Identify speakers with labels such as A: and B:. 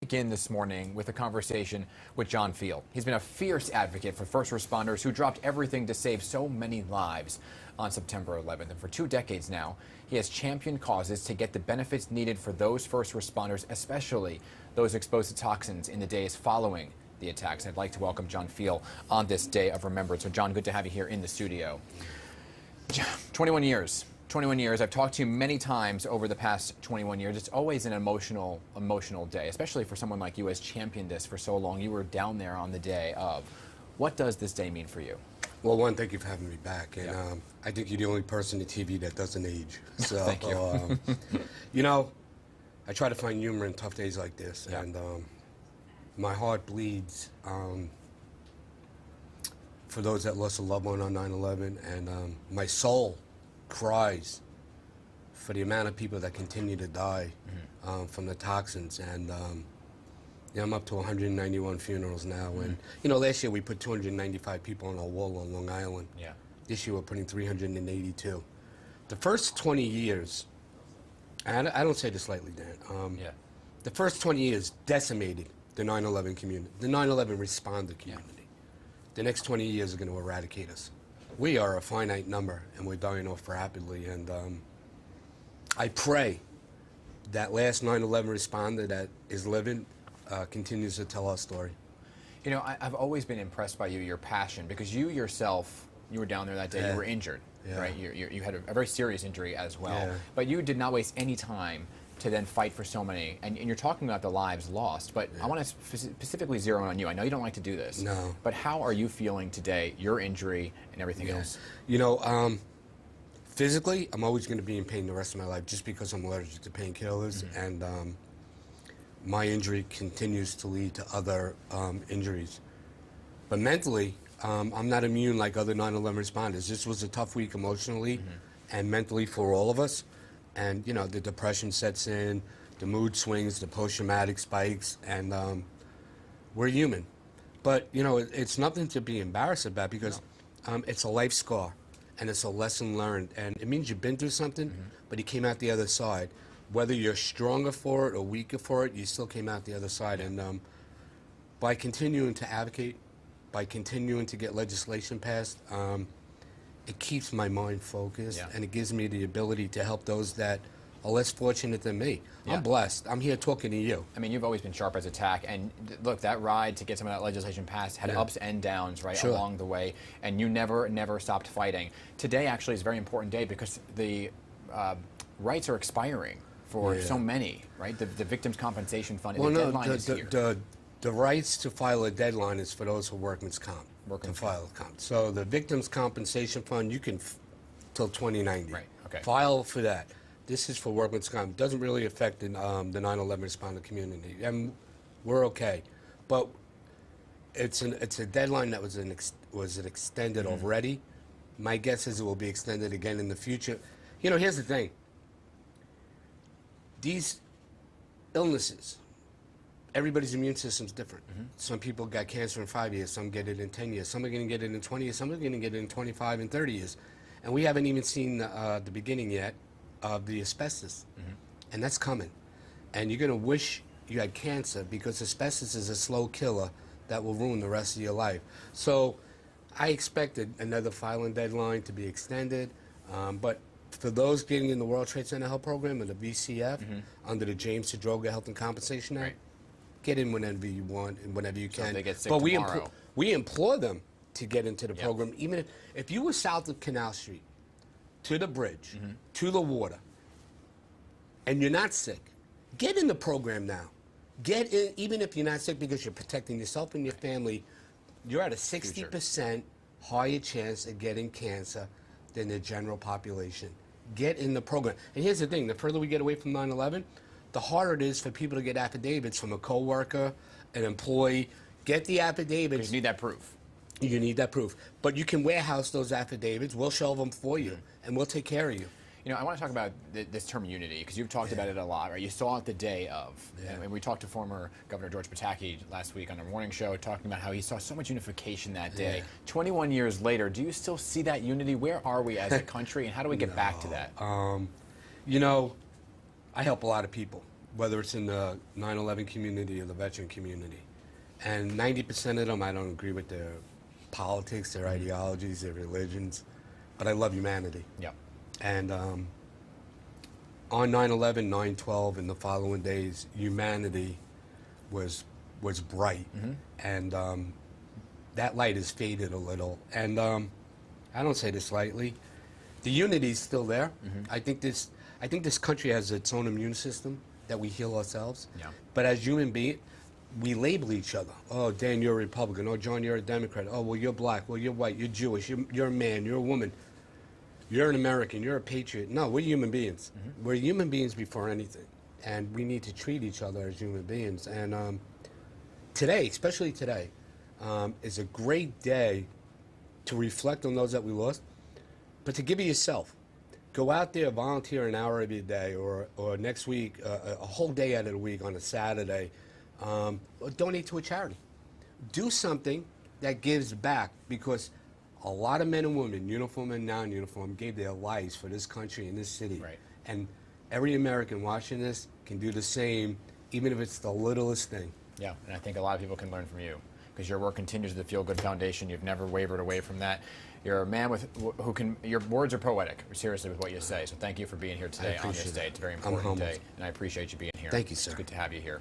A: Begin this morning with a conversation with John Feal. He's been a fierce advocate for first responders who dropped everything to save so many lives on September 11th. And for 2 decades now, he has championed causes to get the benefits needed for those first responders, especially those exposed to toxins in the days following the attacks. I'd like to welcome John Feal on this day of remembrance. So John, good to have you here in the studio. 21 years. 21 years. I've talked to you many times over the past 21 years. It's always an emotional day, especially for someone like you who has championed this for so long. You were down there on the day of. What does this day mean for you?
B: Well, one, thank you for having me back. And I think you're the only person in TV that doesn't age. So,
A: thank you.
B: You know, I try to find humor in tough days like this.
A: Yeah.
B: And my heart bleeds for those that lost a loved one on 9/11. And my soul cries for the amount of people that continue to die from the toxins. And I'm up to 191 funerals now. And, last year we put 295 people on our wall on Long Island.
A: Yeah.
B: This year we're putting 382. The first 20 years, and I don't say this lightly, Dan, the first 20 years decimated the 9/11 community, the 9/11 responder community. The next 20 years are going to eradicate us. We are a finite number, and we're dying off rapidly. And I pray that last 9/11 responder that is living continues to tell our story.
A: You know, I've always been impressed by you, your passion, because you yourself, you were down there that day, you were injured, right? You had a very serious injury as well. But you did not waste any time to then fight for so many, and you're talking about the lives lost, but I want to specifically zero in on you. I know you don't like to do this, but how are you feeling today, your injury and everything else?
B: You know, physically, I'm always going to be in pain the rest of my life just because I'm allergic to painkillers, and my injury continues to lead to other injuries. But mentally, I'm not immune like other 9/11 responders. This was a tough week emotionally and mentally for all of us. And, the depression sets in, the mood swings, the post-traumatic spikes, and we're human. But, it's nothing to be embarrassed about because it's a life scar, and it's a lesson learned. And it means you've been through something, but you came out the other side. Whether you're stronger for it or weaker for it, you still came out the other side. And by continuing to advocate, by continuing to get legislation passed, it keeps my mind focused, and it gives me the ability to help those that are less fortunate than me. I'm blessed. I'm here talking to you.
A: I mean, you've always been sharp as a tack, and look, that ride to get some of that legislation passed had ups and downs, right, along the way, and you never stopped fighting. Today actually is a very important day because the rights are expiring for so many, right? The Victims' Compensation Fund, the deadline is here.
B: The rights to file a deadline is for those who workman's comp. File a comp. So the Victims' Compensation Fund, you can till 2090.
A: Right. Okay.
B: File for that. This is for workman's comp. It doesn't really affect the 9/11 responder community, and we're okay. But it's a deadline that was extended already. My guess is it will be extended again in the future. Here's the thing. These illnesses, everybody's immune system's different. Some people got cancer in 5 years, some get it in 10 years, some are going to get it in 20 years, some are going to get it in 25 and 30 years. And we haven't even seen the beginning yet of the asbestos. And that's coming. And you're going to wish you had cancer because asbestos is a slow killer that will ruin the rest of your life. So I expected another filing deadline to be extended, but for those getting in the World Trade Center Health Program and the VCF under the James Droga Health and Compensation Act, get in whenever you want and whenever you can.
A: So they get sick
B: but
A: tomorrow.
B: we implore them to get into the program. Even if you were south of Canal Street, to the bridge, to the water, and you're not sick, get in the program now. Get in, even if you're not sick, because you're protecting yourself and your family. You're at a 60% higher chance of getting cancer than the general population. Get in the program. And here's the thing, the further we get away from 9/11, the harder it is for people to get affidavits from a coworker, an employee. Get the affidavits.
A: You need that proof.
B: You need that proof. But you can warehouse those affidavits. We'll shelve them for you, and we'll take care of you.
A: I want to talk about this term unity, because you've talked about it a lot, right? You saw it the day of. And we talked to former Governor George Pataki last week on our morning show, talking about how he saw so much unification that day. 21 years later, do you still see that unity? Where are we as a country, and how do we get back to that?
B: I help a lot of people. whether it's in the 9/11 community or the veteran community. And 90% of them, I don't agree with their politics, their ideologies, their religions, but I love humanity.
A: Yeah.
B: And on 9/11, 9/12, and the following days, humanity was bright, and that light has faded a little. And I don't say this lightly. The unity is still there. I think this country has its own immune system that we heal ourselves.
A: Yeah.
B: But as human beings, we label each other. Oh, Dan, you're a Republican. Oh, John, you're a Democrat. Oh, well, you're black. Well, you're white. You're Jewish. You're a man. You're a woman. You're an American. You're a patriot. No, we're human beings. We're human beings before anything. And we need to treat each other as human beings. And today, especially today, is a great day to reflect on those that we lost, but to give it yourself. Go out there, volunteer an hour of your day, or next week, a whole day out of the week on a Saturday, or donate to a charity. Do something that gives back, because a lot of men and women, uniform and non-uniform, gave their lives for this country and this city.
A: Right.
B: And every American watching this can do the same, even if it's the littlest thing.
A: Yeah, and I think a lot of people can learn from you, because your work continues at the Feal Good Foundation. You've never wavered away from that. You're a man who can, your words are poetic, seriously, with what you say. So thank you for being here today on this day. It's a very important day, and I appreciate you being here.
B: Thank you, sir.
A: It's good to have you here.